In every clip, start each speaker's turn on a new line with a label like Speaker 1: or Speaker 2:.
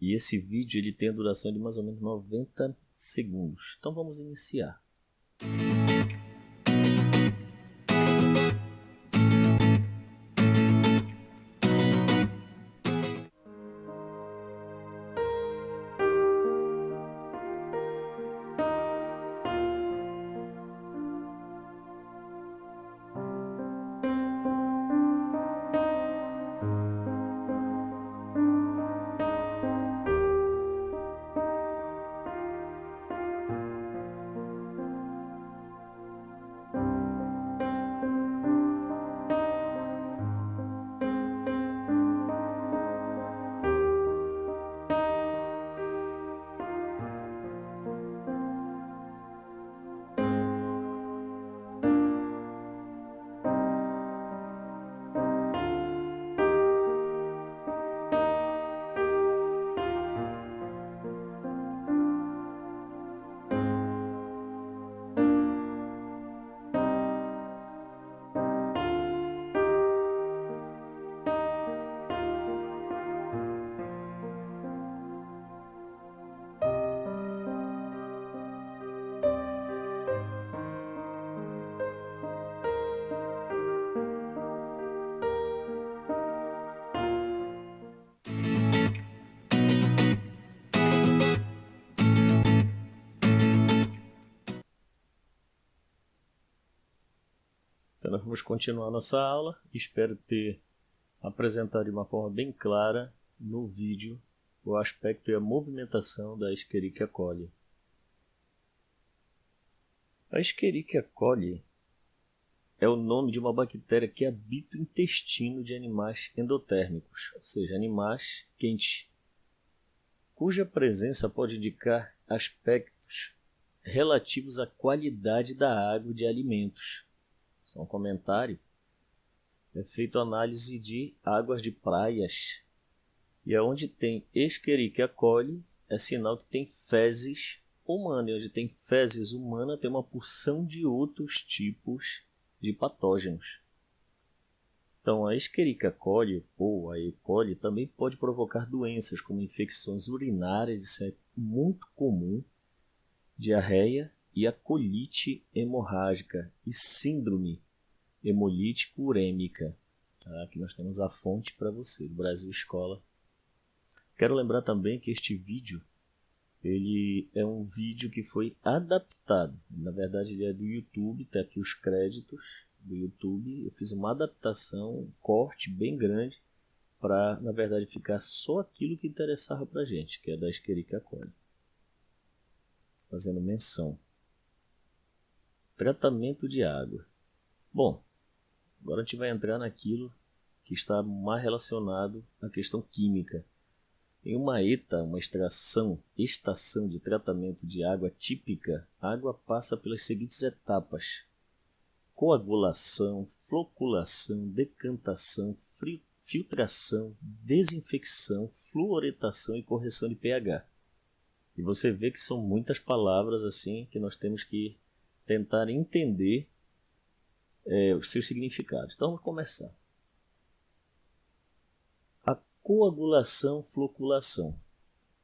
Speaker 1: E esse vídeo ele tem a duração de mais ou menos 90 segundos. Então vamos iniciar. Então nós vamos continuar nossa aula. Espero ter apresentado de uma forma bem clara no vídeo o aspecto e a movimentação da Escherichia coli. A Escherichia coli é o nome de uma bactéria que habita o intestino de animais endotérmicos, ou seja, animais quentes, cuja presença pode indicar aspectos relativos à qualidade da água de alimentos. Só um comentário. É feito análise de águas de praias. E onde tem Escherichia coli, é sinal que tem fezes humanas. E onde tem fezes humanas, tem uma porção de outros tipos de patógenos. Então, a Escherichia coli, ou a E. coli, também pode provocar doenças como infecções urinárias, isso é muito comum, diarreia, e a colite hemorrágica e síndrome hemolítico-urêmica. Aqui nós temos a fonte para você, do Brasil Escola. Quero lembrar também que este vídeo ele é um vídeo que foi adaptado. Na verdade, ele é do YouTube, está aqui os créditos do YouTube. Eu fiz uma adaptação, um corte bem grande, para, na verdade, ficar só aquilo que interessava para a gente, que é da Escherichia coli. Fazendo menção. Tratamento de água. Bom, agora a gente vai entrar naquilo que está mais relacionado à questão química. Em uma ETA, uma estação de tratamento de água típica, a água passa pelas seguintes etapas: coagulação, floculação, decantação, filtração, desinfecção, fluoretação e correção de pH. E você vê que são muitas palavras assim que nós temos que tentar entender os seus significados. Então vamos começar. A coagulação, floculação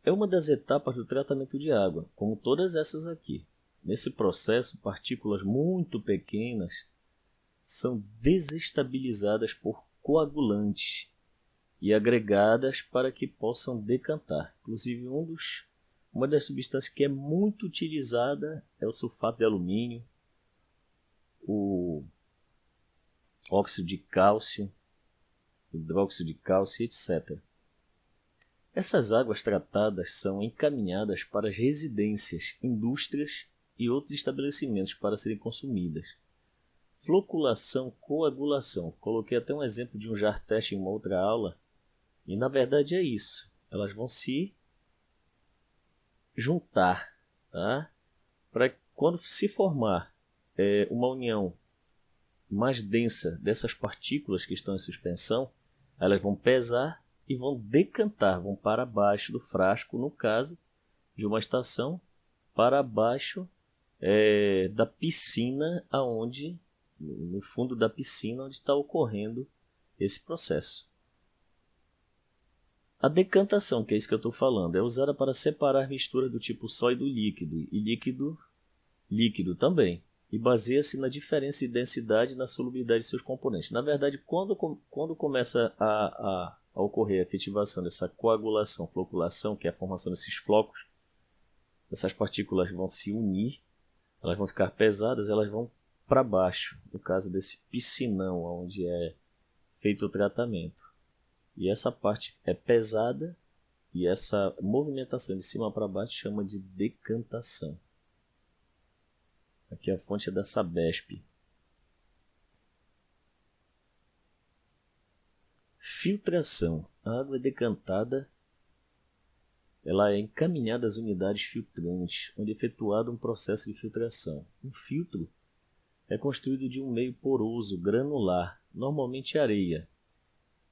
Speaker 1: é uma das etapas do tratamento de água, como todas essas aqui. Nesse processo, partículas muito pequenas são desestabilizadas por coagulantes e agregadas para que possam decantar. Inclusive, uma das substâncias que é muito utilizada é o sulfato de alumínio, o óxido de cálcio, hidróxido de cálcio, etc. Essas águas tratadas são encaminhadas para as residências, indústrias e outros estabelecimentos para serem consumidas. Floculação, coagulação. Coloquei até um exemplo de um jar teste em uma outra aula. E na verdade é isso. Elas vão se juntar, tá? Para quando se formar uma união mais densa dessas partículas que estão em suspensão, elas vão pesar e vão decantar, vão para baixo do frasco, no caso de uma estação, para baixo da piscina, no fundo da piscina onde está ocorrendo esse processo. A decantação, que é isso que eu estou falando, é usada para separar misturas do tipo sólido e líquido também, e baseia-se na diferença de densidade e na solubilidade de seus componentes. Na verdade, quando começa a ocorrer a efetivação dessa coagulação, floculação, que é a formação desses flocos, essas partículas vão se unir, elas vão ficar pesadas, elas vão para baixo, no caso desse piscinão, onde é feito o tratamento. E essa parte é pesada, e essa movimentação de cima para baixo chama de decantação. Aqui a fonte é da Sabesp. Filtração. A água é decantada, ela é encaminhada às unidades filtrantes, onde é efetuado um processo de filtração. Um filtro é construído de um meio poroso, granular, normalmente areia,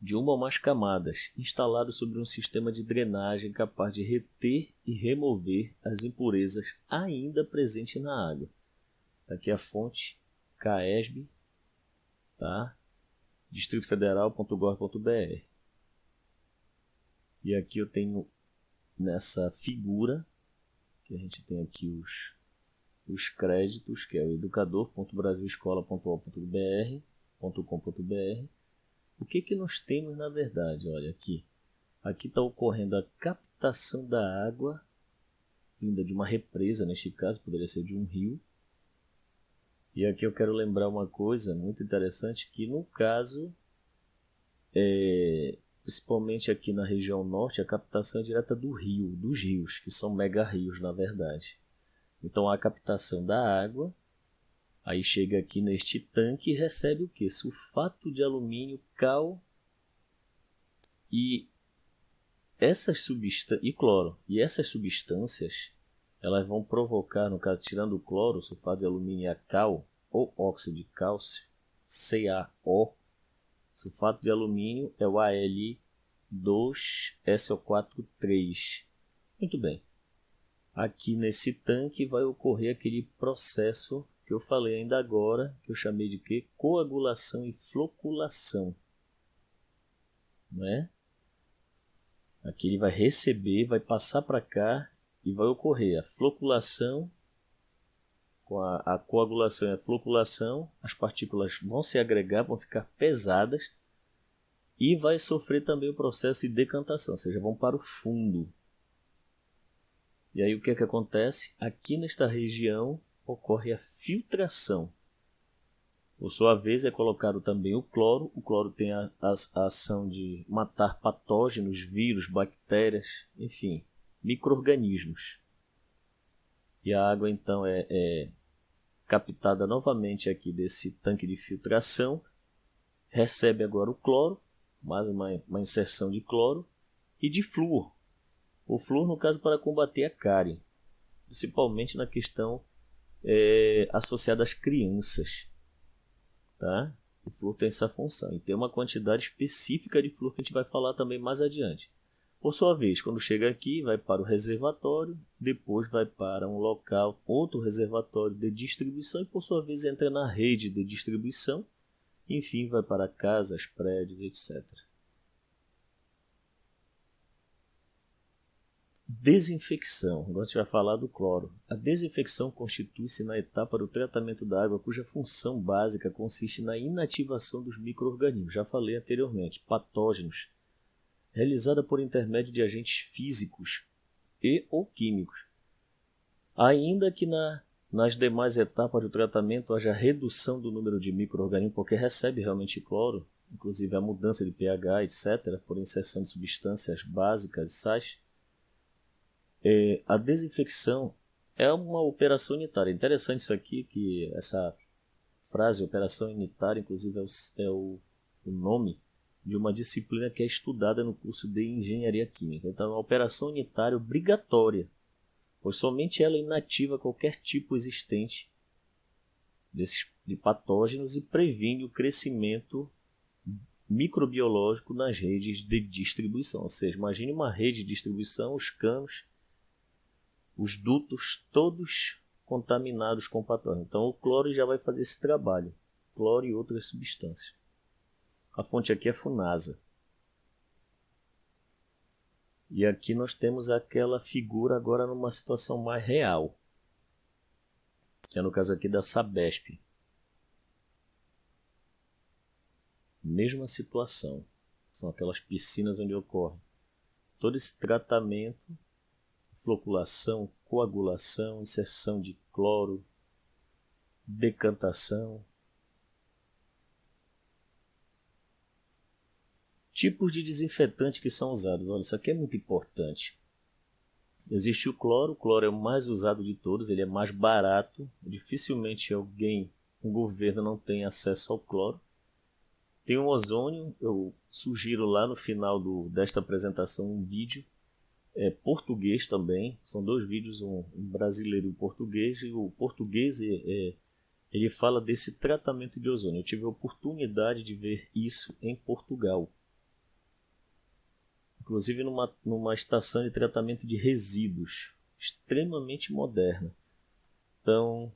Speaker 1: de uma ou mais camadas, instalado sobre um sistema de drenagem capaz de reter e remover as impurezas ainda presentes na água. Aqui a fonte, CAESB, tá? distritofederal.gov.br. E aqui eu tenho nessa figura, que a gente tem aqui os créditos, que é o educador.brasilescola.com.br. O que nós temos na verdade? Olha aqui. Aqui está ocorrendo a captação da água vinda de uma represa, neste caso, poderia ser de um rio. E aqui eu quero lembrar uma coisa muito interessante, que no caso, principalmente aqui na região norte, a captação é direta dos rios, que são mega-rios na verdade. Então a captação da água, aí chega aqui neste tanque e recebe o que? Sulfato de alumínio, cal e cloro. E essas substâncias, elas vão provocar, no caso, tirando o cloro, o sulfato de alumínio e a cal, ou óxido de cálcio, CaO, sulfato de alumínio é o Al2SO4-3. Muito bem. Aqui nesse tanque vai ocorrer aquele processo que eu falei ainda agora, que eu chamei de quê? Coagulação e floculação. Não é? Aqui ele vai receber, vai passar para cá e vai ocorrer a floculação. Com a coagulação e a floculação, as partículas vão se agregar, vão ficar pesadas e vai sofrer também o processo de decantação, ou seja, vão para o fundo. E aí o que acontece? Aqui nesta região ocorre a filtração. Por sua vez é colocado também o cloro. O cloro tem a ação de matar patógenos, vírus, bactérias, enfim, micro-organismos. E a água então é captada novamente aqui desse tanque de filtração, recebe agora o cloro, mais uma inserção de cloro e de flúor. O flúor, no caso, para combater a cárie, principalmente na questão associada às crianças. Tá? O flúor tem essa função e tem uma quantidade específica de flúor que a gente vai falar também mais adiante. Por sua vez, quando chega aqui, vai para o reservatório, depois vai para um local, outro reservatório de distribuição e por sua vez entra na rede de distribuição, enfim, vai para casas, prédios, etc. Desinfecção. Agora a gente vai falar do cloro. A desinfecção constitui-se na etapa do tratamento da água cuja função básica consiste na inativação dos micro-organismos. Já falei anteriormente, patógenos, realizada por intermédio de agentes físicos e ou químicos. Ainda que nas demais etapas do tratamento haja redução do número de micro-organismos, porque recebe realmente cloro, inclusive a mudança de pH, etc., por inserção de substâncias básicas e sais, a desinfecção é uma operação unitária. Interessante isso aqui, que essa frase, operação unitária, inclusive é o nome de uma disciplina que é estudada no curso de Engenharia Química. Então, é uma operação unitária obrigatória, pois somente ela inativa qualquer tipo existente de patógenos e previne o crescimento microbiológico nas redes de distribuição. Ou seja, imagine uma rede de distribuição, os canos, os dutos, todos contaminados com patógenos. Então, o cloro já vai fazer esse trabalho. Cloro e outras substâncias. A fonte aqui é Funasa. E aqui nós temos aquela figura agora numa situação mais real, que é no caso aqui da Sabesp. Mesma situação, são aquelas piscinas onde ocorre todo esse tratamento, floculação, coagulação, inserção de cloro, decantação. Tipos de desinfetante que são usados. Olha, isso aqui é muito importante. Existe o cloro é o mais usado de todos, ele é mais barato. Dificilmente um governo não tem acesso ao cloro. Tem o ozônio, eu sugiro lá no final desta apresentação um vídeo. Português também, são 2 vídeos, um brasileiro e um português. E o português ele fala desse tratamento de ozônio. Eu tive a oportunidade de ver isso em Portugal. Inclusive numa estação de tratamento de resíduos, extremamente moderna. Então,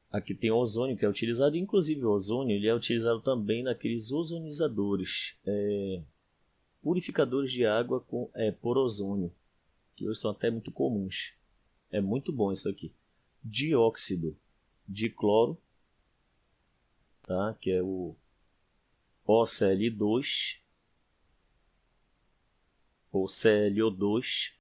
Speaker 1: aqui tem o ozônio que é utilizado, inclusive o ozônio ele é utilizado também naqueles ozonizadores, purificadores de água por ozônio, que hoje são até muito comuns. É muito bom isso aqui. Dióxido de cloro, tá? Que é o OCl2, ou ClO2,